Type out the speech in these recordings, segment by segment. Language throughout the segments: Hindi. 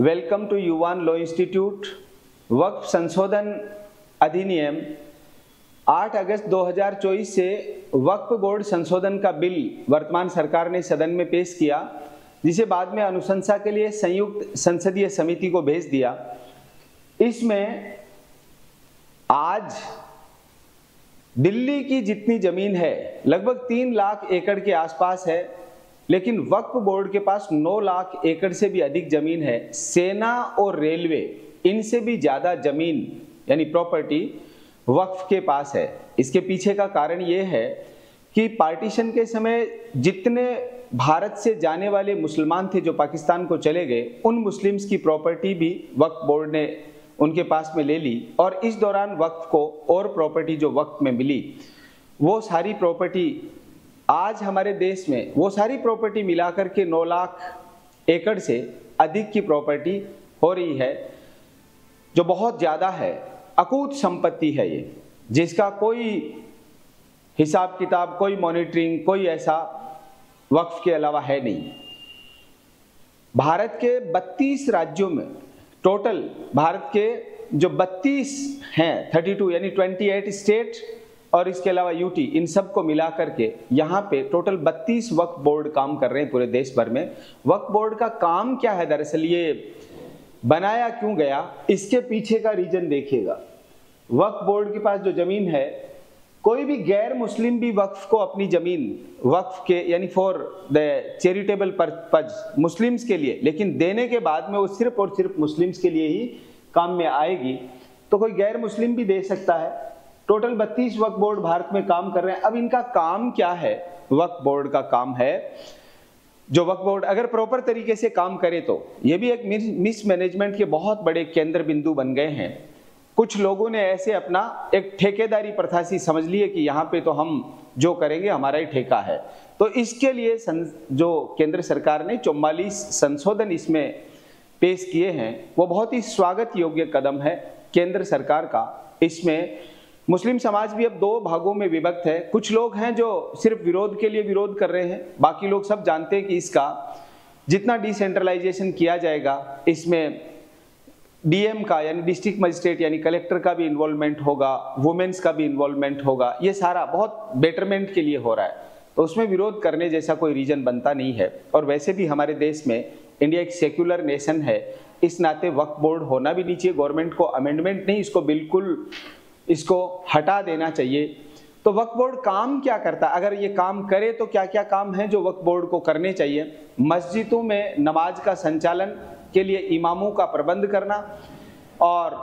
वेलकम टू युवान लॉ इंस्टीट्यूट। वक्फ संशोधन अधिनियम 8 अगस्त 2024 से वक्फ बोर्ड संशोधन का बिल वर्तमान सरकार ने सदन में पेश किया, जिसे बाद में अनुशंसा के लिए संयुक्त संसदीय समिति को भेज दिया। इसमें आज दिल्ली की जितनी जमीन है लगभग 3 लाख एकड़ के आसपास है, लेकिन वक्फ बोर्ड के पास 9 लाख एकड़ से भी अधिक जमीन है। सेना और रेलवे इनसे भी ज्यादा जमीन यानी प्रॉपर्टी वक्फ के पास है। इसके पीछे का कारण ये है कि पार्टीशन के समय जितने भारत से जाने वाले मुसलमान थे जो पाकिस्तान को चले गए, उन मुस्लिम्स की प्रॉपर्टी भी वक्फ बोर्ड ने उनके पास में ले ली, और इस दौरान वक्फ को और प्रॉपर्टी जो वक्फ में मिली वो सारी प्रॉपर्टी आज हमारे देश में वो सारी प्रॉपर्टी मिलाकर के 9 लाख एकड़ से अधिक की प्रॉपर्टी हो रही है, जो बहुत ज़्यादा है। अकूत संपत्ति है ये, जिसका कोई हिसाब किताब, कोई मॉनिटरिंग, कोई ऐसा वक्फ के अलावा है नहीं। भारत के 32 राज्यों में टोटल भारत के जो 32 हैं 32 यानी 28 स्टेट और इसके अलावा यूटी, इन सब को मिला करके यहाँ पे टोटल 32 वक्फ बोर्ड काम कर रहे हैं पूरे देश भर में। वक्फ बोर्ड का काम क्या है, दरअसल ये बनाया क्यों गया, इसके पीछे का रीजन देखिएगा। वक्फ बोर्ड के पास जो जमीन है, कोई भी गैर मुस्लिम भी वक्फ को अपनी जमीन वक्फ के यानी for the charitable purpose Muslims के लिए, लेकिन देने के बाद में वो सिर्फ और सिर्फ मुस्लिम्स के लिए ही काम में आएगी, तो कोई गैर मुस्लिम भी दे सकता है। टोटल 32 वक्फ बोर्ड भारत में काम कर रहे हैं। अब इनका काम क्या है? वक्फ बोर्ड का काम है, जो वक्फ बोर्ड अगर प्रॉपर तरीके से काम करे तो ये भी एक मिसमैनेजमेंट के बहुत बड़े केंद्र बिंदु बन गए हैं। कुछ लोगों ने ऐसे अपना एक ठेकेदारी प्रथा सी समझ ली है कि यहाँ पे तो हम जो करेंगे हमारा ही ठेका है। तो इसके लिए जो केंद्र सरकार ने 44 संशोधन इसमें पेश किए हैं, वो बहुत ही स्वागत योग्य कदम है केंद्र सरकार का। इसमें मुस्लिम समाज भी अब 2 भागों में विभक्त है। कुछ लोग हैं जो सिर्फ विरोध के लिए विरोध कर रहे हैं, बाकी लोग सब जानते हैं कि इसका जितना डिसेंट्रलाइजेशन किया जाएगा, इसमें डीएम का यानी डिस्ट्रिक्ट मजिस्ट्रेट यानी कलेक्टर का भी इन्वॉल्वमेंट होगा, वुमेन्स का भी इन्वॉल्वमेंट होगा, ये सारा बहुत बेटरमेंट के लिए हो रहा है। तो उसमें विरोध करने जैसा कोई रीजन बनता नहीं है। और वैसे भी हमारे देश में इंडिया एक सेक्युलर नेशन है, इस नाते वक्फ बोर्ड होना भी नहीं चाहिए। गवर्नमेंट को अमेंडमेंट नहीं, इसको बिल्कुल इसको हटा देना चाहिए। तो वक्फ बोर्ड काम क्या करता है? अगर ये काम करे तो क्या क्या काम है जो वक्फ बोर्ड को करने चाहिए? मस्जिदों में नमाज का संचालन के लिए इमामों का प्रबंध करना, और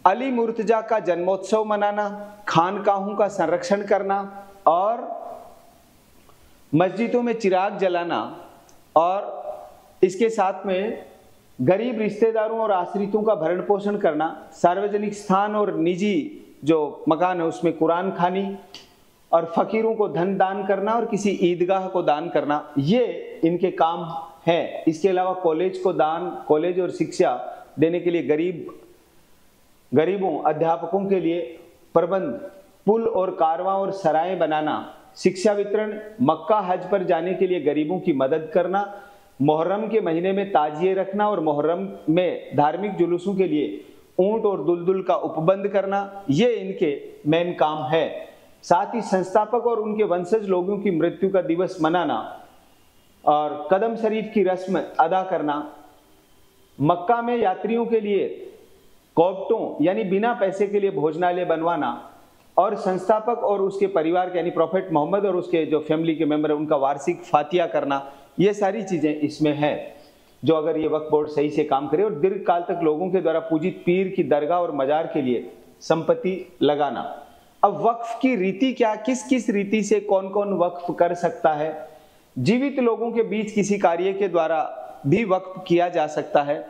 अली मुर्तजा का जन्मोत्सव मनाना, खानकाहों का संरक्षण करना, और मस्जिदों में चिराग जलाना, और इसके साथ में गरीब रिश्तेदारों और आश्रितों का भरण पोषण करना, सार्वजनिक स्थान और निजी जो मकान है उसमें कुरान खानी, और फकीरों को धन दान करना, और किसी ईदगाह को दान करना, ये इनके काम है। इसके अलावा कॉलेज को दान, कॉलेज और शिक्षा देने के लिए गरीबों अध्यापकों के लिए प्रबंध, पुल और कारवां और सराय बनाना, शिक्षा वितरण, मक्का हज पर जाने के लिए गरीबों की मदद करना, मुहर्रम के महीने में ताजिए रखना, और मुहर्रम में धार्मिक जुलूसों के लिए ऊंट और दुलदुल का उपबंध करना, ये इनके मेन काम है। साथ ही संस्थापक और उनके वंशज लोगों की मृत्यु का दिवस मनाना, और कदम शरीफ की रस्म अदा करना, मक्का में यात्रियों के लिए कॉप्टों यानी बिना पैसे के लिए भोजनालय बनवाना, और संस्थापक और उसके परिवार के यानी प्रॉफेट मोहम्मद और उसके जो फैमिली के मेंबर है उनका वार्षिक फातिया करना, ये सारी चीजें इसमें है जो अगर ये वक्फ बोर्ड सही से काम करे। और दीर्घकाल तक लोगों के द्वारा पूजित पीर की दरगाह और मजार के लिए संपत्ति लगाना। अब वक्फ की रीति क्या, किस किस रीति से कौन कौन वक्फ कर सकता है? जीवित लोगों के बीच किसी कार्य के द्वारा भी वक्फ किया जा सकता है।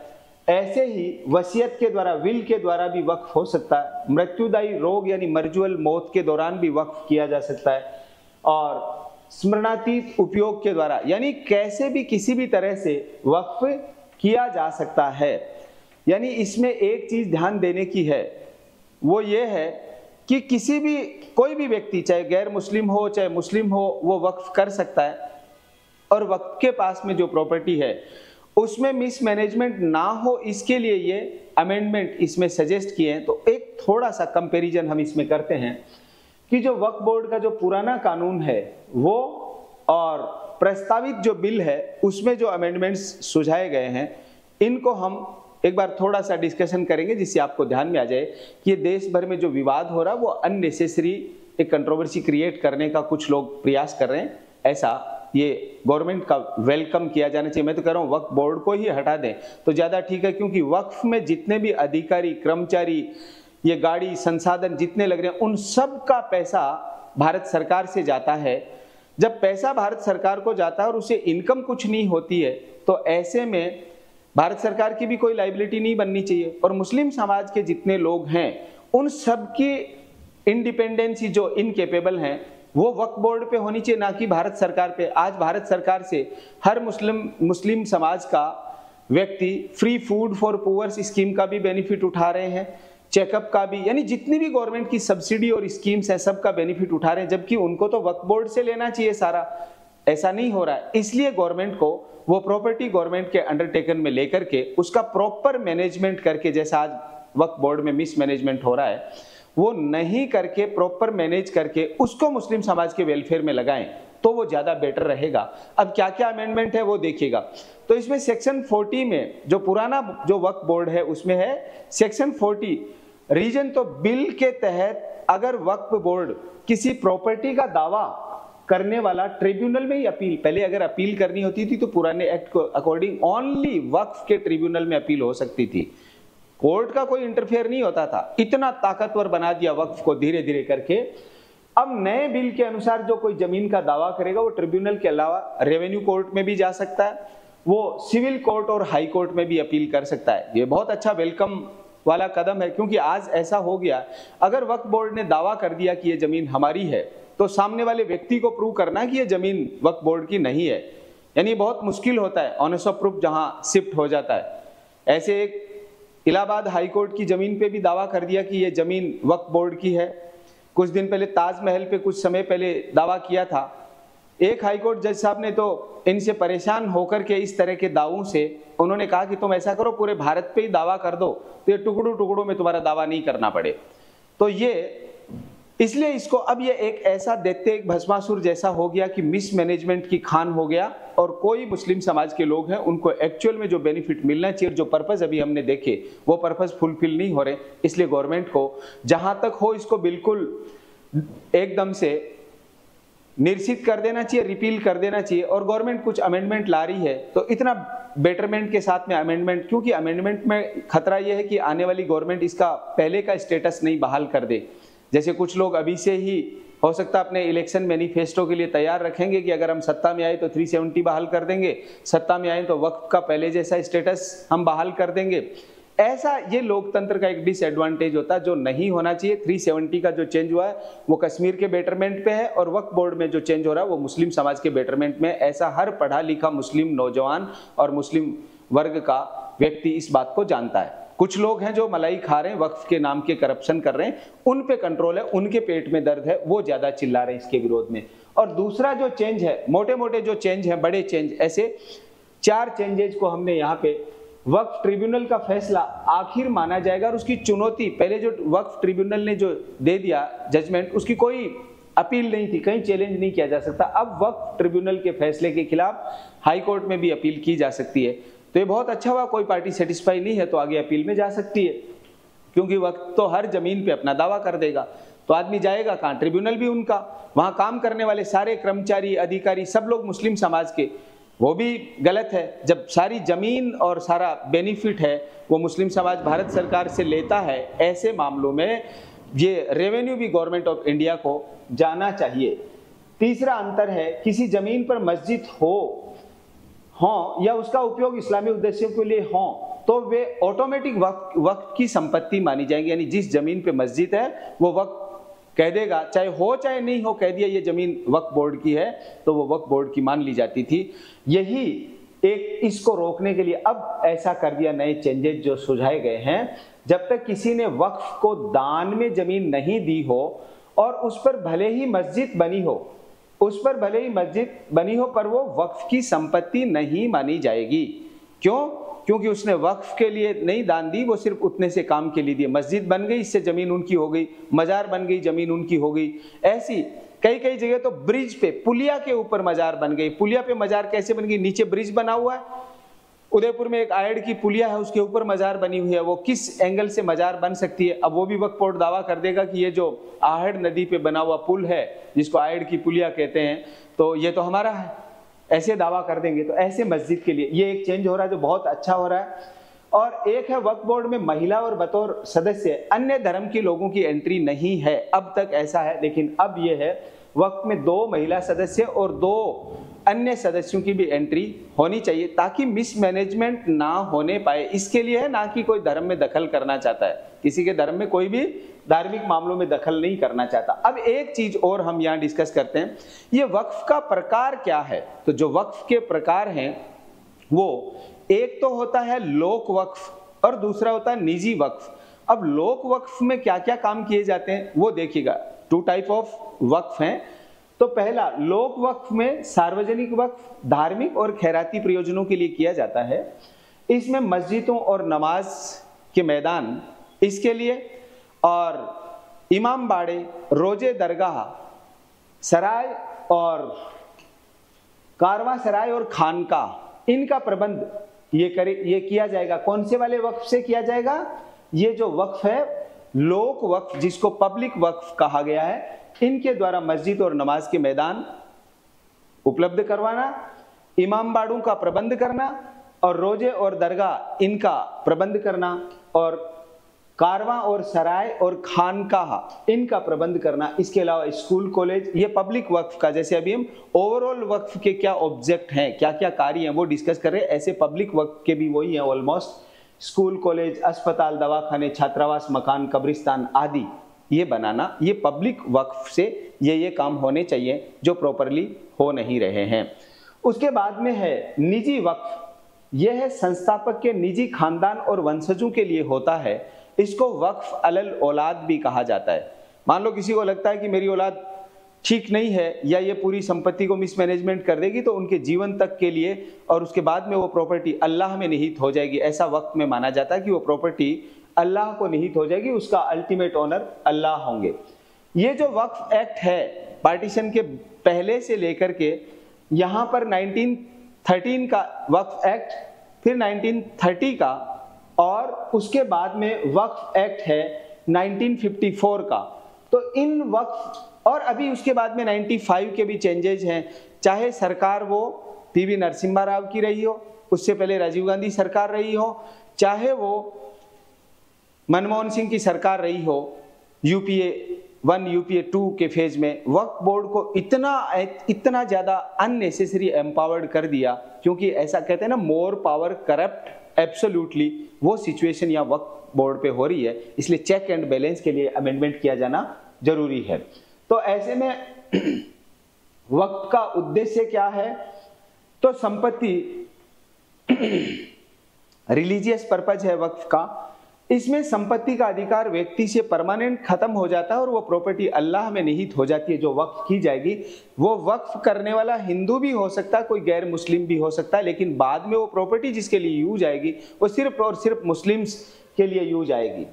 ऐसे ही वसीयत के द्वारा, विल के द्वारा भी वक्फ हो सकता है। मृत्युदायी रोग यानी मर्जुअल मौत के दौरान भी वक्फ किया जा सकता है। और स्मरणातीत उपयोग के द्वारा यानी कैसे भी किसी भी तरह से वक्फ किया जा सकता है। यानी इसमें एक चीज ध्यान देने की है, वो ये है कि किसी भी कोई भी व्यक्ति, चाहे गैर मुस्लिम हो चाहे मुस्लिम हो, वो वक्फ कर सकता है। और वक्फ के पास में जो प्रॉपर्टी है उसमें मिसमैनेजमेंट ना हो, इसके लिए ये अमेंडमेंट इसमें सजेस्ट किए हैं। तो एक थोड़ा सा कंपैरिजन हम इसमें करते हैं कि जो वक्फ बोर्ड का जो पुराना कानून है वो और प्रस्तावित जो बिल है उसमें जो अमेंडमेंट्स सुझाए गए हैं, इनको हम एक बार थोड़ा सा डिस्कशन करेंगे, जिससे आपको ध्यान में आ जाए कि ये देश भर में जो विवाद हो रहा है वो अननेसेसरी एक कंट्रोवर्सी क्रिएट करने का कुछ लोग प्रयास कर रहे हैं। ऐसा ये गवर्नमेंट का वेलकम किया जाना चाहिए। मैं तो कह रहा हूँ वक्फ बोर्ड को ही हटा दें तो ज़्यादा ठीक है, क्योंकि वक्फ में जितने भी अधिकारी, कर्मचारी, ये गाड़ी, संसाधन जितने लग रहे हैं, उन सब का पैसा भारत सरकार से जाता है। जब पैसा भारत सरकार को जाता है और उसे इनकम कुछ नहीं होती है, तो ऐसे में भारत सरकार की भी कोई लायबिलिटी नहीं बननी चाहिए। और मुस्लिम समाज के जितने लोग हैं उन सब की इंडिपेंडेंसी जो इनकेपेबल हैं वो वक्फ बोर्ड पे होनी चाहिए, ना कि भारत सरकार पे। आज भारत सरकार से हर मुस्लिम समाज का व्यक्ति free food for poors scheme का भी बेनिफिट उठा रहे हैं, चेकअप का भी, यानी जितनी भी गवर्नमेंट की सब्सिडी और स्कीम्स है सबका बेनिफिट उठा रहे हैं, जबकि उनको तो वक्फ बोर्ड से लेना चाहिए सारा। ऐसा नहीं हो रहा है, इसलिए गवर्नमेंट को वो प्रॉपर्टी गवर्नमेंट के अंडरटेकन में लेकर के उसका प्रॉपर मैनेजमेंट करके, जैसा आज वक्फ बोर्ड में मिसमैनेजमेंट हो रहा है वो नहीं करके प्रॉपर मैनेज करके उसको मुस्लिम समाज के वेलफेयर में लगाएं तो वो ज्यादा बेटर रहेगा। अब क्या क्या अमेंडमेंट है वो देखिएगा। तो इसमें सेक्शन 40 में जो पुराना जो वक्फ बोर्ड है उसमें है सेक्शन 40 रीजन। तो बिल के तहत अगर वक्फ बोर्ड किसी प्रॉपर्टी का दावा करने वाला ट्रिब्यूनल में ही अपील, पहले अगर अपील करनी होती थी तो पुराने एक्ट को अकॉर्डिंग ओनली वक्फ के ट्रिब्यूनल में अपील हो सकती थी, कोर्ट का कोई इंटरफेयर नहीं होता था। इतना ताकतवर बना दिया वक्फ को धीरे धीरे करके। अब नए बिल के अनुसार जो कोई जमीन का दावा करेगा वो ट्रिब्यूनल के अलावा रेवेन्यू कोर्ट में भी जा सकता है, वो सिविल कोर्ट और हाई कोर्ट में भी अपील कर सकता है। ये बहुत अच्छा वेलकम वाला कदम है, क्योंकि आज ऐसा हो गया अगर वक्फ बोर्ड ने दावा कर दिया कि ये जमीन हमारी है तो सामने वाले व्यक्ति को प्रूव करना कि ये जमीन वक्फ बोर्ड की नहीं है, यानी बहुत मुश्किल होता है, ऑनर्स ऑफ प्रूफ जहां शिफ्ट हो जाता है। ऐसे एक इलाहाबाद हाई कोर्ट की जमीन पे भी दावा कर दिया कि ये जमीन वक्फ बोर्ड की है। कुछ दिन पहले ताजमहल पे कुछ समय पहले दावा किया था। एक हाई कोर्ट जज साहब ने तो इनसे परेशान होकर के इस तरह के दावों से उन्होंने कहा कि तुम ऐसा करो पूरे भारत पे ही दावा कर दो तो ये टुकड़ों टुकड़ों में तुम्हारा दावा नहीं करना पड़े। तो ये इसलिए इसको अब ये एक ऐसा देखते एक भस्मासुर जैसा हो गया कि मिसमैनेजमेंट की खान हो गया और कोई मुस्लिम समाज के लोग हैं उनको एक्चुअल में जो बेनिफिट मिलना चाहिए, जो पर्पस अभी हमने देखे वो पर्पस फुलफिल नहीं हो रहे। इसलिए गवर्नमेंट को जहां तक हो इसको बिल्कुल एकदम से निर्सित कर देना चाहिए, रिपील कर देना चाहिए। और गवर्नमेंट कुछ अमेंडमेंट ला रही है तो इतना बेटरमेंट के साथ में अमेंडमेंट, क्योंकि अमेंडमेंट में खतरा यह है कि आने वाली गवर्नमेंट इसका पहले का स्टेटस नहीं बहाल कर दे। जैसे कुछ लोग अभी से ही हो सकता है अपने इलेक्शन मैनिफेस्टो के लिए तैयार रखेंगे कि अगर हम सत्ता में आए तो 370 बहाल कर देंगे, सत्ता में आए तो वक्फ का पहले जैसा स्टेटस हम बहाल कर देंगे। ऐसा ये लोकतंत्र का एक डिसएडवांटेज होता है जो नहीं होना चाहिए। 370 का जो चेंज हुआ है वो कश्मीर के बेटरमेंट पे है और वक्फ बोर्ड में जो चेंज हो रहा है वो मुस्लिम समाज के बेटरमेंट में। ऐसा हर पढ़ा लिखा मुस्लिम नौजवान और मुस्लिम वर्ग का व्यक्ति इस बात को जानता है। कुछ लोग हैं जो मलाई खा रहे हैं, वक्फ के नाम के करप्शन कर रहे हैं, उन पे कंट्रोल है, उनके पेट में दर्द है, वो ज्यादा चिल्ला रहे हैं इसके विरोध में। और दूसरा जो चेंज है, मोटे मोटे जो चेंज है, बड़े चेंज, ऐसे 4 चेंजेज को हमने यहाँ पे वक्फ ट्रिब्यूनल का फैसला आखिर माना जाएगा। और उसकी चुनौती पहले जो वक्फ ट्रिब्यूनल ने जो दे दिया जजमेंट, उसकी कोई अपील नहीं थी, कहीं चैलेंज नहीं किया जा सकता। अब वक्फ ट्रिब्यूनल के फैसले के खिलाफ हाई कोर्ट में भी अपील की जा सकती है। तो ये बहुत अच्छा हुआ, कोई पार्टी सेटिस्फाई नहीं है तो आगे अपील में जा सकती है, क्योंकि वक्त तो हर जमीन पे अपना दावा कर देगा तो आदमी जाएगा कहाँ? ट्रिब्यूनल भी उनका, वहां काम करने वाले सारे कर्मचारी, अधिकारी, सब लोग मुस्लिम समाज के, वो भी गलत है। जब सारी जमीन और सारा बेनिफिट है वो मुस्लिम समाज भारत सरकार से लेता है, ऐसे मामलों में ये रेवेन्यू भी गवर्नमेंट ऑफ इंडिया को जाना चाहिए। तीसरा अंतर है, किसी जमीन पर मस्जिद हो या उसका उपयोग इस्लामी उद्देश्यों के लिए हो तो वे ऑटोमेटिक वक्फ की संपत्ति मानी जाएंगी। यानी जिस जमीन पे मस्जिद है वो वक्फ कह देगा, चाहे हो चाहे नहीं हो, कह दिया ये जमीन वक्फ बोर्ड की है तो वो वक्फ बोर्ड की मान ली जाती थी। यही एक इसको रोकने के लिए अब ऐसा कर दिया, नए चेंजेस जो सुझाए गए हैं। जब तक किसी ने वक्फ को दान में जमीन नहीं दी हो और उस पर भले ही मस्जिद बनी हो, पर वो वक्फ की संपत्ति नहीं मानी जाएगी, क्यों? क्योंकि उसने वक्फ के लिए नहीं दान दी, वो सिर्फ उतने से काम के लिए दिए। मस्जिद बन गई, इससे जमीन उनकी हो गई, मजार बन गई, जमीन उनकी हो गई। ऐसी कई कई जगह तो ब्रिज पे, पुलिया के ऊपर मजार बन गई। पुलिया पे मजार कैसे बन गई? नीचे ब्रिज बना हुआ है। उदयपुर में एक आयड़ की पुलिया है, उसके ऊपर मजार बनी हुई है। वो किस एंगल से मजार बन सकती है? अब वो भी वक्फ बोर्ड दावा कर देगा कि ये जो आहड़ नदी पे बना हुआ पुल है, जिसको आयड़ की पुलिया कहते हैं, तो ये तो हमारा है, ऐसे दावा कर देंगे। तो ऐसे मस्जिद के लिए ये एक चेंज हो रहा है जो बहुत अच्छा हो रहा है। और एक है, वक्फ बोर्ड में महिला और बतौर सदस्य अन्य धर्म के लोगों की एंट्री नहीं है। अब तक ऐसा है, लेकिन अब ये है वक्फ में 2 महिला सदस्य और 2 अन्य सदस्यों की भी एंट्री होनी चाहिए, ताकि मिसमैनेजमेंट ना होने पाए। इसके लिए है ना कि कोई धर्म में दखल करना चाहता है, किसी के धर्म में कोई भी धार्मिक मामलों में दखल नहीं करना चाहता। अब एक चीज और हम यहाँ डिस्कस करते हैं, ये वक्फ का प्रकार क्या है। तो जो वक्फ के प्रकार हैं वो एक तो होता है लोक वक्फ और दूसरा होता है निजी वक्फ। अब लोक वक्फ में क्या क्या काम किए जाते हैं वो देखिएगा। 2 टाइप ऑफ वक्फ हैं। तो पहला, लोक वक्फ में सार्वजनिक वक्फ धार्मिक और खैराती प्रयोजनों के लिए किया जाता है। इसमें मस्जिदों और नमाज के मैदान इसके लिए, और इमाम बाड़े, रोजे दरगाह, सराय और कारवां सराय और खानका, इनका प्रबंध ये किया जाएगा। कौन से वाले वक्फ से किया जाएगा? ये जो वक्फ है लोक वक्फ, जिसको पब्लिक वक्फ कहा गया है, इनके द्वारा मस्जिद और नमाज के मैदान उपलब्ध करवाना, इमाम बाड़ों का प्रबंध करना, और रोजे और दरगाह इनका प्रबंध करना, और कारवां और सराय और खानकाह इनका प्रबंध करना। इसके अलावा स्कूल कॉलेज, ये पब्लिक वक्फ का, जैसे अभी हम ओवरऑल वक्फ के क्या ऑब्जेक्ट हैं, क्या क्या कार्य हैं वो डिस्कस कर रहे हैं, ऐसे पब्लिक वक्फ के भी वही है ऑलमोस्ट। स्कूल कॉलेज, अस्पताल, दवाखाने, छात्रावास, मकान, कब्रिस्तान आदि ये बनाना, ये पब्लिक वक्फ से ये काम होने चाहिए जो प्रॉपरली हो नहीं रहे हैं। उसके बाद में है निजी वक्फ। यह है संस्थापक के निजी खानदान और वंशजों के लिए होता है। इसको वक्फ अलल औलाद भी कहा जाता है। मान लो किसी को लगता है कि मेरी औलाद ठीक नहीं है या ये पूरी संपत्ति को मिसमैनेजमेंट कर देगी, तो उनके जीवन तक के लिए और उसके बाद में वो प्रॉपर्टी अल्लाह में निहित हो जाएगी। ऐसा वक्त में माना जाता है कि वो प्रॉपर्टी अल्लाह को निहित हो जाएगी, उसका अल्टीमेट ओनर अल्लाह होंगे। ये जो वक्फ एक्ट है पार्टीशन के पहले से लेकर के यहाँ पर 1913 का वक्फ एक्ट, फिर 1930 का, और उसके बाद में वक्फ एक्ट है 1954 का। तो इन वक्फ, और अभी उसके बाद में 95 के भी चेंजेस हैं। चाहे सरकार वो पीवी नरसिम्हा राव की रही हो, उससे पहले राजीव गांधी सरकार रही हो, चाहे वो मनमोहन सिंह की सरकार रही हो, यूपीए 1 यूपीए 2 के फेज में, वक्फ बोर्ड को इतना ज्यादा अननेसेसरी एम्पावर्ड कर दिया, क्योंकि ऐसा कहते हैं ना, मोर पावर करप्ट एब्सोल्युटली, वो सिचुएशन यहाँ वक्फ बोर्ड पे हो रही है। इसलिए चेक एंड बैलेंस के लिए अमेंडमेंट किया जाना जरूरी है। तो ऐसे में वक्फ का उद्देश्य क्या है? तो संपत्ति रिलीजियस पर्पज है वक्फ का। इसमें संपत्ति का अधिकार व्यक्ति से परमानेंट खत्म हो जाता है और वो प्रॉपर्टी अल्लाह में निहित हो जाती है। जो वक्फ की जाएगी वो वक्फ करने वाला हिंदू भी हो सकता है, कोई गैर मुस्लिम भी हो सकता है, लेकिन बाद में वो प्रॉपर्टी जिसके लिए यूज आएगी वो सिर्फ और सिर्फ मुस्लिम्स के लिए यूज आएगी।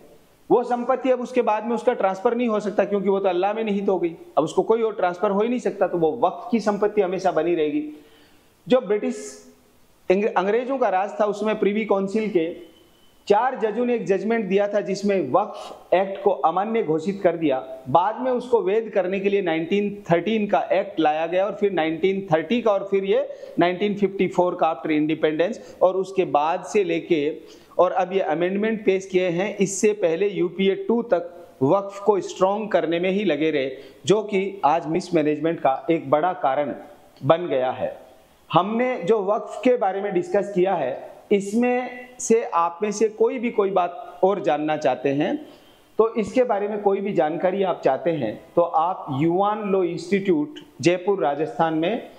वो संपत्ति अब उसके बाद में उसका ट्रांसफर नहीं हो सकता, क्योंकि वो तो अल्लाह में निहित हो गई, अब उसको कोई और ट्रांसफर हो ही नहीं सकता। तो वो वक्फ की संपत्ति हमेशा बनी रहेगी। जो ब्रिटिश अंग्रेजों का राज था, उसमें प्रीवी काउंसिल के 4 जजों ने एक जजमेंट दिया था जिसमें वक्फ एक्ट को अमान्य घोषित कर दिया। बाद में उसको वैध करने के लिए 1913 का एक्ट लाया गया, और फिर 1930 का, और फिर ये 1954 का आफ्टर इंडिपेंडेंस, और उसके बाद से लेके और अब ये अमेंडमेंट पेश किए हैं। इससे पहले यूपीए 2 तक वक्फ को स्ट्रॉन्ग करने में ही लगे रहे, जो कि आज मिसमैनेजमेंट का एक बड़ा कारण बन गया है। हमने जो वक्फ के बारे में डिस्कस किया है, इसमें से आप में से कोई भी कोई बात और जानना चाहते हैं, तो इसके बारे में कोई भी जानकारी आप चाहते हैं, तो आप युवान लॉ इंस्टीट्यूट जयपुर राजस्थान में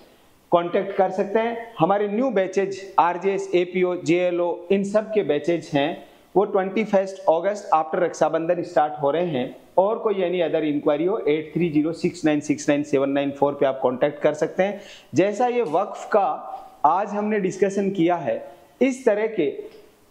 कांटेक्ट कर सकते हैं। हमारे new batches RJS, APO, JLO, इन सब के बैचेज हैं, वो 21 अगस्त आफ्टर रक्षाबंधन स्टार्ट हो रहे हैं। और कोई एनी अदर इंक्वायरी हो 8306969794 पे आप कांटेक्ट कर सकते हैं। जैसा ये वक्फ का आज हमने डिस्कशन किया है, इस तरह के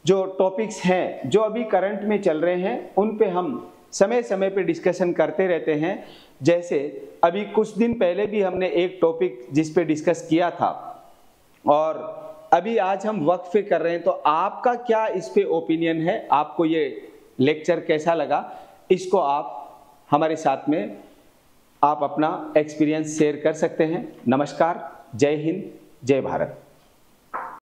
जो टॉपिक्स हैं जो अभी करंट में चल रहे हैं उन पे हम समय समय पे डिस्कशन करते रहते हैं। जैसे अभी कुछ दिन पहले भी हमने एक टॉपिक जिस पे डिस्कस किया था और अभी आज हम वक्फ कर रहे हैं, तो आपका क्या इस पे ओपिनियन है, आपको ये लेक्चर कैसा लगा, इसको आप हमारे साथ में आप अपना एक्सपीरियंस शेयर कर सकते हैं। नमस्कार, जय हिंद, जय भारत।